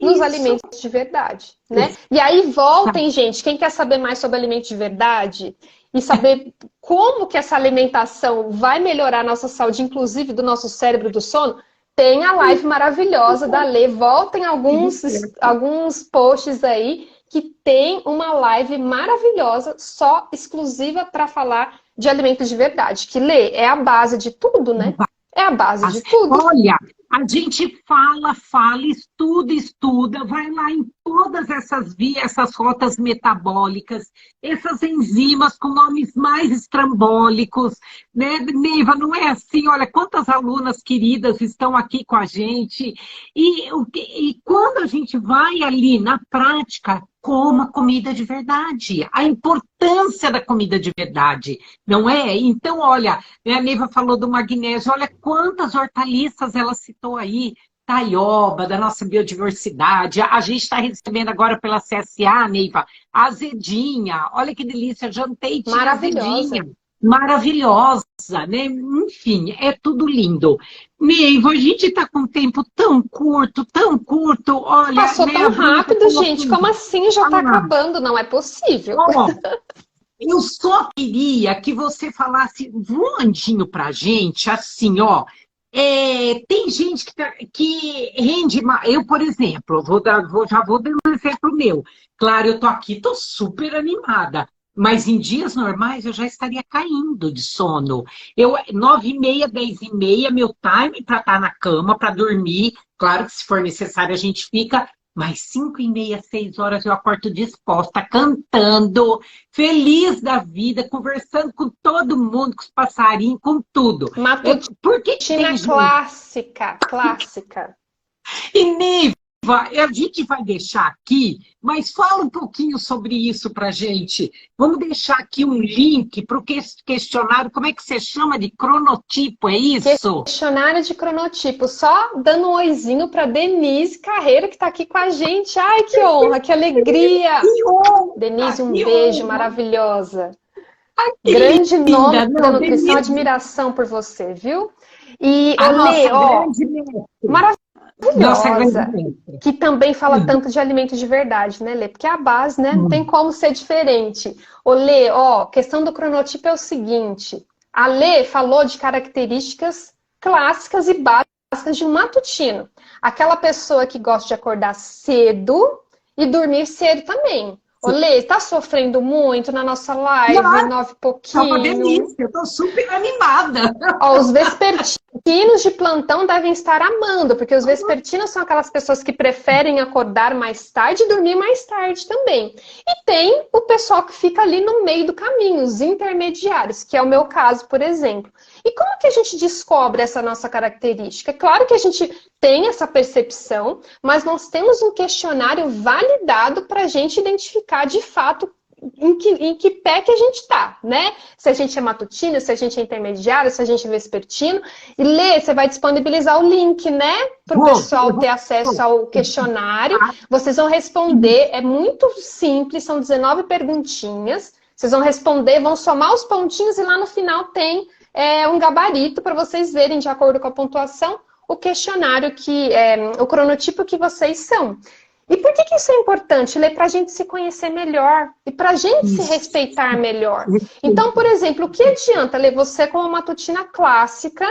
nos alimentos de verdade, né? E aí voltem, gente, quem quer saber mais sobre alimentos de verdade e saber como que essa alimentação vai melhorar a nossa saúde, inclusive do nosso cérebro, do sono, tem a live maravilhosa da Lê. Voltem alguns posts aí que tem uma live maravilhosa, só exclusiva para falar de alimentos de verdade, que Lê é a base de tudo, né? É a base de tudo. Olha, a gente fala, estuda, vai lá em todas essas vias, essas rotas metabólicas, essas enzimas com nomes mais estrambólicos, né, Neiva? Não é assim, olha, quantas alunas queridas estão aqui com a gente, e quando a gente vai ali na prática, coma comida de verdade, a importância da comida de verdade, não é? Então, olha, a Neiva falou do magnésio, olha quantas hortaliças ela citou aí, taioba, da nossa biodiversidade, a gente está recebendo agora pela CSA, Neiva, azedinha, olha que delícia, jantei, tinha azedinha. Maravilhosa, né? Enfim, é tudo lindo. Neiva, a gente está com um tempo tão curto, olha... Passou tão rápido, gente, como assim já está acabando? Não é possível. Eu só queria que você falasse voandinho pra gente, assim, ó, tem gente que rende... Eu, por exemplo, já vou dar um exemplo meu. Claro, eu tô aqui, tô super animada. Mas em dias normais eu já estaria caindo de sono. 9h30, 10h30, meu time para estar na cama, para dormir. Claro que se for necessário a gente fica, mas 5h30, 6 horas eu acordo disposta, cantando, feliz da vida, conversando com todo mundo, com os passarinhos, com tudo. Matutina clássica. E Neiva, a gente vai deixar aqui, mas fala um pouquinho sobre isso pra gente. Vamos deixar aqui um link para o questionário, como é que você chama de cronotipo, é isso? Questionário de cronotipo, só dando um oizinho para Denise Carreiro, que está aqui com a gente. Ai, que honra, que alegria! Que honra, Denise, um beijo, maravilhosa. Grande nome da nutrição, Denise. Admiração por você, viu? E, Lê, maravilhosa. Nossa, que também fala tanto de alimentos de verdade, né, Lê? Porque é a base, né? Não tem como ser diferente. Ô, Lê, questão do cronotipo é o seguinte. A Lê falou de características clássicas e básicas de um matutino. Aquela pessoa que gosta de acordar cedo e dormir cedo também. Ô, Lê, está sofrendo muito na nossa live, 9 e pouquinho. É uma delícia, eu tô super animada. Os vespertinos de plantão devem estar amando, porque os vespertinos são aquelas pessoas que preferem acordar mais tarde e dormir mais tarde também. E tem o pessoal que fica ali no meio do caminho, os intermediários, que é o meu caso, por exemplo. E como que a gente descobre essa nossa característica? É claro que a gente tem essa percepção, mas nós temos um questionário validado para a gente identificar de fato em que pé que a gente está, né? Se a gente é matutino, se a gente é intermediário, se a gente é vespertino. E Lê, você vai disponibilizar o link, né? Para o pessoal ter acesso ao questionário. Vocês vão responder, é muito simples, são 19 perguntinhas. Vocês vão responder, vão somar os pontinhos e lá no final tem um gabarito para vocês verem, de acordo com a pontuação, o questionário, o cronotipo que vocês são. E por que isso é importante, Lê? Para a gente se conhecer melhor e para a gente se respeitar melhor. Então, por exemplo, o que adianta, Lê, você como matutina clássica,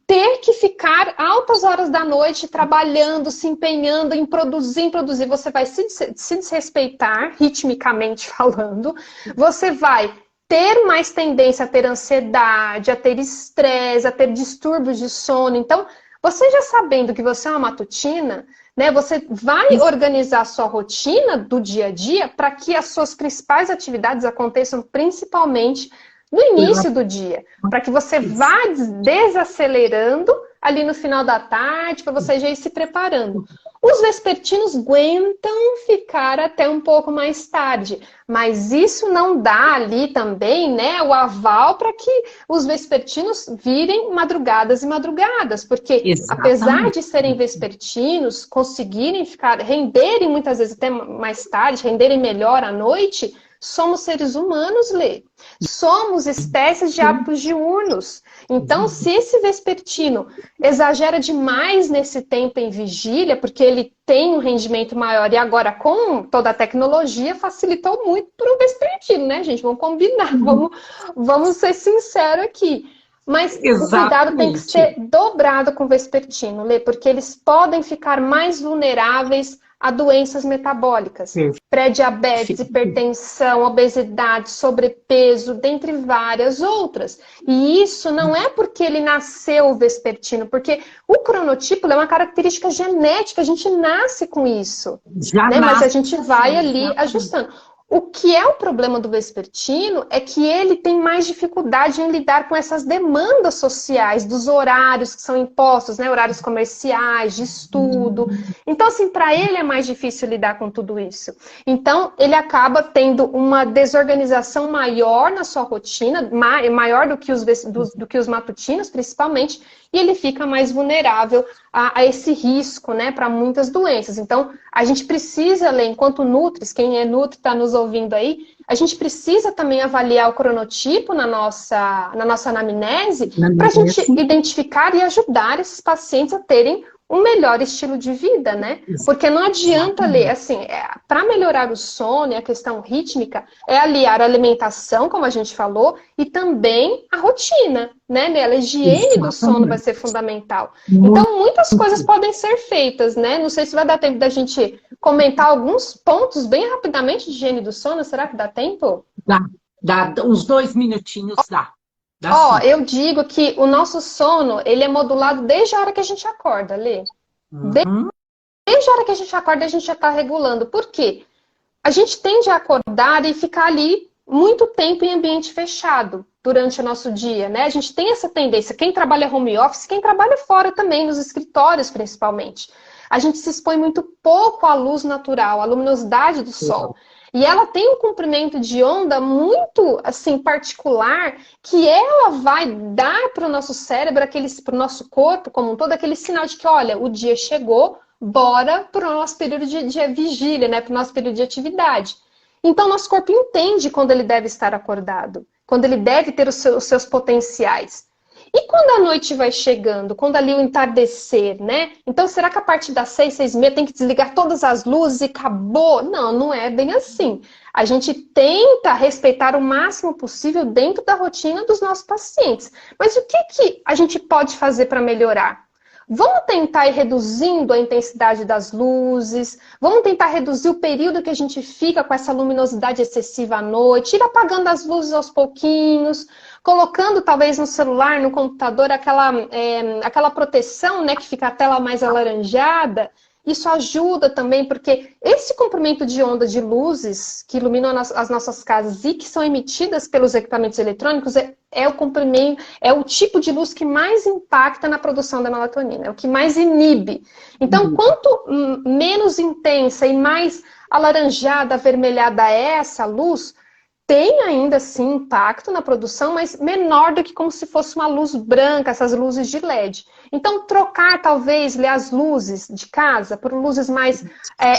ter que ficar altas horas da noite trabalhando, se empenhando em produzir, você vai se desrespeitar, ritmicamente falando, você vai ter mais tendência a ter ansiedade, a ter estresse, a ter distúrbios de sono. Então, você já sabendo que você é uma matutina, né, você vai organizar a sua rotina do dia a dia para que as suas principais atividades aconteçam principalmente no início do dia, para que você vá desacelerando ali no final da tarde, para você já ir se preparando. Os vespertinos aguentam ficar até um pouco mais tarde, mas isso não dá ali também, né, o aval para que os vespertinos virem madrugadas e madrugadas, porque Exatamente. apesar de serem vespertinos, conseguirem ficar, renderem muitas vezes até mais tarde, renderem melhor à noite, somos seres humanos, Lê. Somos espécies de hábitos diurnos. Então, se esse vespertino exagera demais nesse tempo em vigília, porque ele tem um rendimento maior, e agora com toda a tecnologia facilitou muito para o vespertino, né, gente? Vamos combinar, vamos ser sinceros aqui. Mas o cuidado tem que ser dobrado com o vespertino, Lê, porque eles podem ficar mais vulneráveis a doenças metabólicas, pré-diabetes, hipertensão, obesidade, sobrepeso, dentre várias outras. E isso não é porque ele nasceu vespertino, porque o cronotipo é uma característica genética, a gente nasce com isso, né? Mas a gente vai ali ajustando. O que é o problema do vespertino é que ele tem mais dificuldade em lidar com essas demandas sociais, dos horários que são impostos, né? Horários comerciais, de estudo. Então, assim, para ele é mais difícil lidar com tudo isso. Então, ele acaba tendo uma desorganização maior na sua rotina, maior do que os matutinos, principalmente, e ele fica mais vulnerável a esse risco, né, para muitas doenças. Então, a gente precisa, enquanto nutris, quem é nutri está nos ouvindo aí, a gente precisa também avaliar o cronotipo na nossa anamnese, para a gente identificar e ajudar esses pacientes a terem um melhor estilo de vida, né? Porque não adianta ler, assim, para melhorar o sono e a questão rítmica, é aliar a alimentação, como a gente falou, e também a rotina, né? A higiene do sono vai ser fundamental. Então, muitas coisas podem ser feitas, né? Não sei se vai dar tempo da gente comentar alguns pontos bem rapidamente de higiene do sono. Será que dá tempo? Dá uns 2 minutinhos, dá. Eu digo que o nosso sono, ele é modulado desde a hora que a gente acorda, Lê. Desde a hora que a gente acorda, a gente já está regulando. Por quê? A gente tende a acordar e ficar ali muito tempo em ambiente fechado durante o nosso dia, né? A gente tem essa tendência. Quem trabalha home office, quem trabalha fora também, nos escritórios principalmente. A gente se expõe muito pouco à luz natural, à luminosidade do sol. E ela tem um comprimento de onda muito, assim, particular, que ela vai dar para o nosso cérebro, para o nosso corpo como um todo, aquele sinal de que, olha, o dia chegou, bora para o nosso período de vigília, né? Para o nosso período de atividade. Então, nosso corpo entende quando ele deve estar acordado, quando ele deve ter os seus potenciais. E quando a noite vai chegando, quando ali o entardecer, né? Então, será que a partir das 6, 6h30 tem que desligar todas as luzes e acabou? Não, não é bem assim. A gente tenta respeitar o máximo possível dentro da rotina dos nossos pacientes. Mas o que a gente pode fazer para melhorar? Vamos tentar ir reduzindo a intensidade das luzes, vamos tentar reduzir o período que a gente fica com essa luminosidade excessiva à noite, ir apagando as luzes aos pouquinhos, colocando talvez no celular, no computador, aquela proteção, né, que fica a tela mais alaranjada. Isso ajuda também, porque esse comprimento de onda de luzes que iluminam as nossas casas e que são emitidas pelos equipamentos eletrônicos é o comprimento, é o tipo de luz que mais impacta na produção da melatonina, é o que mais inibe. Então, quanto menos intensa e mais alaranjada, avermelhada é essa luz, tem ainda sim impacto na produção, mas menor do que como se fosse uma luz branca, essas luzes de LED. Então, trocar talvez as luzes de casa por luzes mais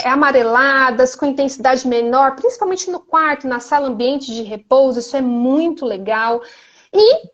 amareladas, com intensidade menor, principalmente no quarto, na sala, ambiente de repouso, isso é muito legal. E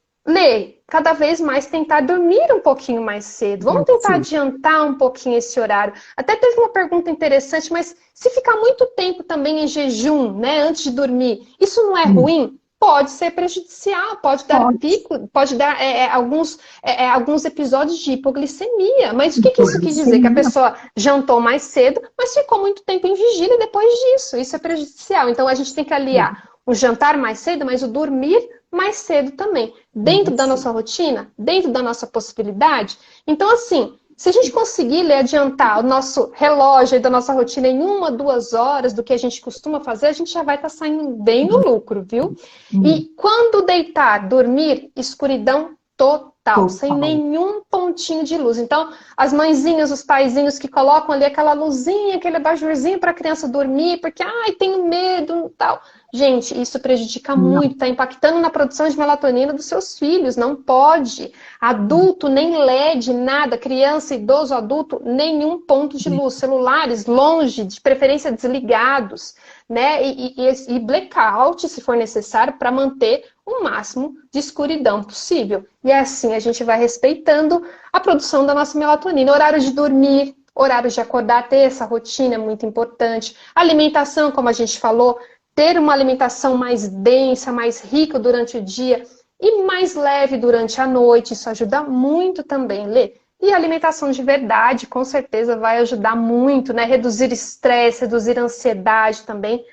cada vez mais tentar dormir um pouquinho mais cedo. Vamos tentar adiantar um pouquinho esse horário. Até teve uma pergunta interessante, mas se ficar muito tempo também em jejum, né, antes de dormir, isso não é ruim? Pode ser prejudicial, pode dar pico, pode dar alguns episódios de hipoglicemia. Mas o que isso quer dizer? Que a pessoa jantou mais cedo, mas ficou muito tempo em vigília depois disso. Isso é prejudicial. Então a gente tem que aliar o jantar mais cedo, mas o dormir mais cedo também. Dentro da nossa rotina, dentro da nossa possibilidade. Então, assim, se a gente conseguir adiantar o nosso relógio da nossa rotina em 1, 2 horas do que a gente costuma fazer, a gente já vai estar saindo bem no lucro, viu? E quando deitar, dormir, escuridão total. total, sem nenhum pontinho de luz. Então, as mãezinhas, os paizinhos que colocam ali aquela luzinha, aquele abajurzinho para a criança dormir, porque, ai, tenho medo e tal. Gente, isso prejudica muito, está impactando na produção de melatonina dos seus filhos, não pode. Adulto, nem LED, nada. Criança, idoso, adulto, nenhum ponto de luz. Celulares, longe, de preferência desligados, né? E blackout, se for necessário, para manter o máximo de escuridão possível. E assim a gente vai respeitando a produção da nossa melatonina. Horário de dormir, horário de acordar, ter essa rotina é muito importante. Alimentação, como a gente falou, ter uma alimentação mais densa, mais rica durante o dia e mais leve durante a noite, isso ajuda muito também, Lê. E a alimentação de verdade, com certeza, vai ajudar muito, né? Reduzir estresse, reduzir ansiedade também.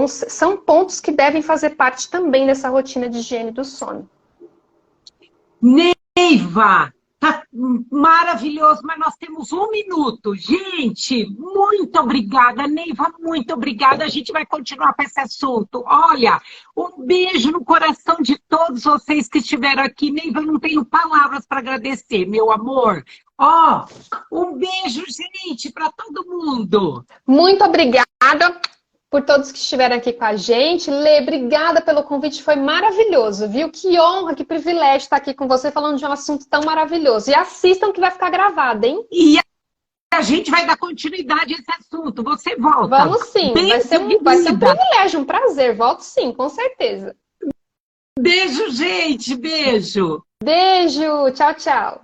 São pontos que devem fazer parte também dessa rotina de higiene do sono. Neiva, tá maravilhoso, mas nós temos 1 minuto. Gente, muito obrigada, Neiva, muito obrigada. A gente vai continuar com esse assunto. Olha, um beijo no coração de todos vocês que estiveram aqui. Neiva, eu não tenho palavras para agradecer, meu amor. Ó, um beijo, gente, para todo mundo. Muito obrigada por todos que estiveram aqui com a gente. Lê, obrigada pelo convite, foi maravilhoso, viu? Que honra, que privilégio estar aqui com você falando de um assunto tão maravilhoso. E assistam que vai ficar gravado, hein? E a gente vai dar continuidade a esse assunto. Você volta. Vamos sim, vai ser um privilégio, um prazer. Volto sim, com certeza. Beijo, gente, beijo. Beijo, tchau, tchau.